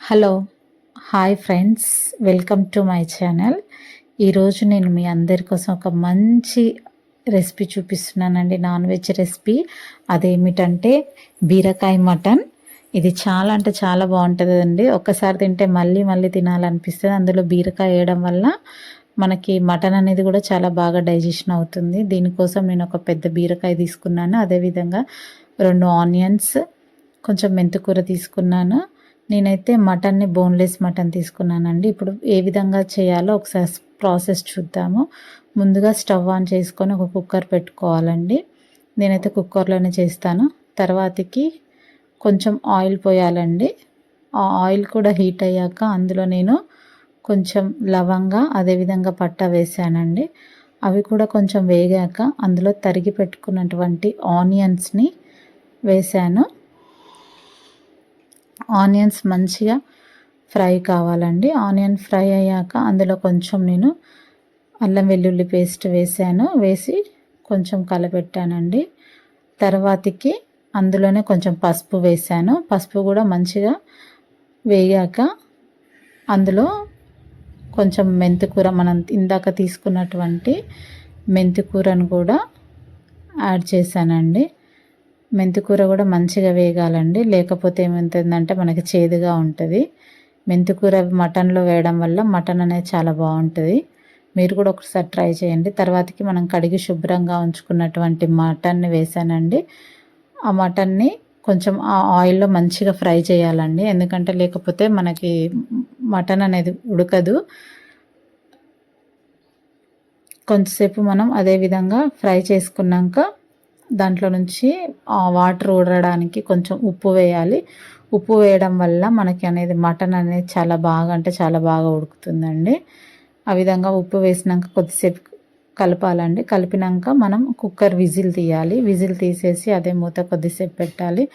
Hello hi friends, welcome to my channel. ఈరోజు నేను మీ అందరి కోసం ఒక మంచి రెసిపీ చూపిస్తున్నానండి, నాన్ వెజ్ రెసిపీ. అదేమిటంటే బీరకాయ మటన్. ఇది చాలా అంటే చాలా బాగుంటుందండి. ఒక్కసారి తింటే మళ్ళీ మళ్ళీ తినాలనిపిస్తుంది. అందులో బీరకాయ వేయడం వల్ల మనకి మటన్ అనేది కూడా చాలా బాగా డైజెషన్ అవుతుంది. దీనికోసం నేను ఒక పెద్ద బీరకాయ తీసుకున్నాను. అదేవిధంగా 2 ఆనియన్స్, కొంచెం మెంతికూర తీసుకున్నాను. నేనైతే మటన్ని బోన్లెస్ మటన్ తీసుకున్నానండి. ఇప్పుడు ఏ విధంగా చేయాలో ఒకసారి ప్రాసెస్ చూద్దాము. ముందుగా స్టవ్ ఆన్ చేసుకొని ఒక కుక్కర్ పెట్టుకోవాలండి. నేనైతే కుక్కర్లోనే చేస్తాను. తర్వాతకి కొంచెం ఆయిల్ పోయాలండి. ఆ ఆయిల్ కూడా హీట్ అయ్యాక అందులో నేను కొంచెం లవంగా, అదేవిధంగా పట్టా వేసానండి. అవి కూడా కొంచెం వేగాక అందులో తరిగి పెట్టుకున్నటువంటి ఆనియన్స్ని వేసాను. ఆనియన్స్ మంచిగా ఫ్రై కావాలండి. ఆనియన్ ఫ్రై అయ్యాక అందులో కొంచెం నేను అల్లం వెల్లుల్లి పేస్ట్ వేసాను. వేసి కొంచెం కలపెట్టానండి. తర్వాతకి అందులోనే కొంచెం పసుపు వేసాను. పసుపు కూడా మంచిగా వేగాక అందులో కొంచెం మెంతికూర, మనం ఇందాక తీసుకున్నటువంటి మెంతికూరను కూడా యాడ్ చేశానండి. మెంతికూర కూడా మంచిగా వేగాలండి, లేకపోతే ఏమవుతుందంటే మనకి చేదుగా ఉంటుంది. మెంతికూర మటన్లో వేయడం వల్ల మటన్ అనేది చాలా బాగుంటుంది. మీరు కూడా ఒకసారి ట్రై చేయండి. తర్వాతకి మనం కడిగి శుభ్రంగా ఉంచుకున్నటువంటి మటన్ని వేసానండి. ఆ మటన్ని కొంచెం ఆ ఆయిల్లో మంచిగా ఫ్రై చేయాలండి, ఎందుకంటే లేకపోతే మనకి మటన్ అనేది ఉడకదు. కొంతసేపు మనం అదే విధంగా ఫ్రై చేసుకున్నాక దాంట్లో నుంచి వాటర్ ఊడడానికి కొంచెం ఉప్పు వేయాలి. ఉప్పు వేయడం వల్ల మనకి అనేది మటన్ అనేది చాలా బాగా అంటే చాలా బాగా ఉడుకుతుందండి. ఆ విధంగా ఉప్పు వేసినాక కొద్దిసేపు కలపాలండి. కలిపినాక మనం కుక్కర్ విజిల్ తీయాలి. విజిల్ తీసేసి అదే మూత కొద్దిసేపు పెట్టాలి.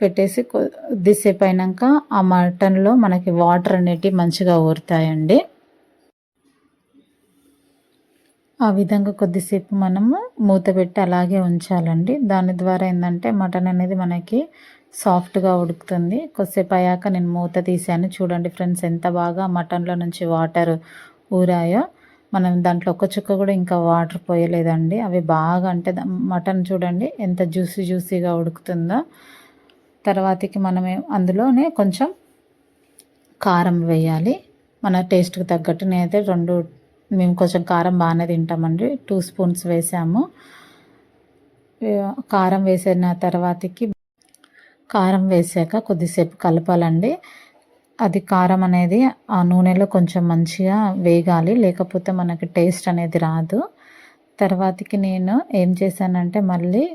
పెట్టేసి కొద్దిసేపు అయినాక ఆ మటన్లో మనకి వాటర్ అనేటివి మంచిగా ఊరుతాయండి. ఆ విధంగా కొద్దిసేపు మనము మూత పెట్టి అలాగే ఉంచాలండి. దాని ద్వారా ఏంటంటే మటన్ అనేది మనకి సాఫ్ట్గా ఉడుకుతుంది. కొద్దిసేపు అయ్యాక నేను మూత తీసాను. చూడండి ఫ్రెండ్స్, ఎంత బాగా మటన్లో నుంచి వాటర్ ఊరాయో. మనం దాంట్లో ఒక్క చుక్క కూడా ఇంకా వాటర్ పోయలేదండి. అవి బాగా అంటే మటన్ చూడండి ఎంత జ్యూసీగా ఉడుకుతుందో. తర్వాతకి మనం అందులోనే కొంచెం కారం వేయాలి, మన టేస్ట్కి తగ్గట్టు. నేనైతే మేము కొంచెం కారం బాగానే తింటామండి. 2 స్పూన్స్ వేసాము. కారం వేసిన తర్వాతకి కారం వేసాక కొద్దిసేపు కలపాలండి. అది కారం అనేది ఆ నూనెలో కొంచెం మంచిగా వేగాలి, లేకపోతే మనకి టేస్ట్ అనేది రాదు. తర్వాతకి నేను ఏం చేశానంటే మళ్ళీ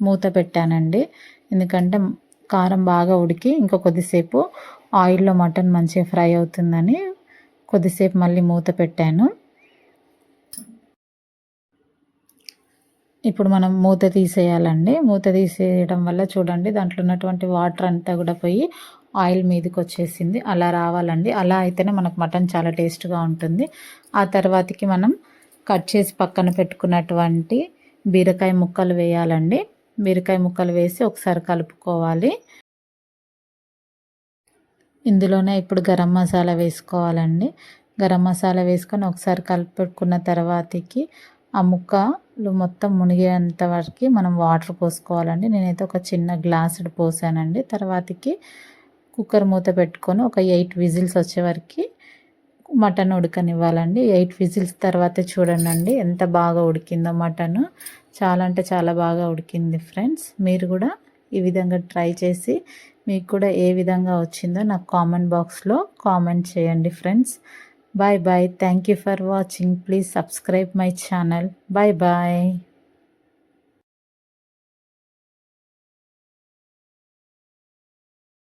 మూత పెట్టానండి, ఎందుకంటే కారం బాగా ఉడికి ఇంకా కొద్దిసేపు ఆయిల్లో మటన్ మంచిగా ఫ్రై అవుతుందని కొద్దిసేపు మళ్ళీ మూత పెట్టాను. ఇప్పుడు మనం మూత తీసేయాలండి. మూత తీసేయడం వల్ల చూడండి దాంట్లో ఉన్నటువంటి వాటర్ అంతా కూడా పోయి ఆయిల్ మీదకి వచ్చేసింది. అలా రావాలండి. అలా అయితేనే మనకు మటన్ చాలా టేస్ట్గా ఉంటుంది. ఆ తర్వాతకి మనం కట్ చేసి పక్కన పెట్టుకున్నటువంటి బీరకాయ ముక్కలు వేయాలండి. బీరకాయ ముక్కలు వేసి ఒకసారి కలుపుకోవాలి. ఇందులోనే ఇప్పుడు గరం మసాలా వేసుకోవాలండి. గరం మసాలా వేసుకొని ఒకసారి కలుపుకున్న తర్వాతకి ఆ ముక్కలు మొత్తం మునిగేంత వరకు మనం వాటర్ పోసుకోవాలండి. నేనైతే ఒక చిన్న గ్లాసుడు పోసానండి. తర్వాతకి కుక్కర్ మూత పెట్టుకొని ఒక 8 విజిల్స్ వచ్చే వరకు మటన్ ఉడకనివ్వాలండి. 8 విజిల్స్ తర్వాత చూడండి ఎంత బాగా ఉడికిందో మటన్. చాలా అంటే చాలా బాగా ఉడికింది ఫ్రెండ్స్. మీరు కూడా ఈ విధంగా ట్రై చేసి మీకు కూడా ఏ విధంగా వచ్చిందో నాకు కామెంట్ బాక్స్లో కామెంట్ చేయండి friends. Bye bye. Thank you for watching. Please subscribe my channel. Bye bye.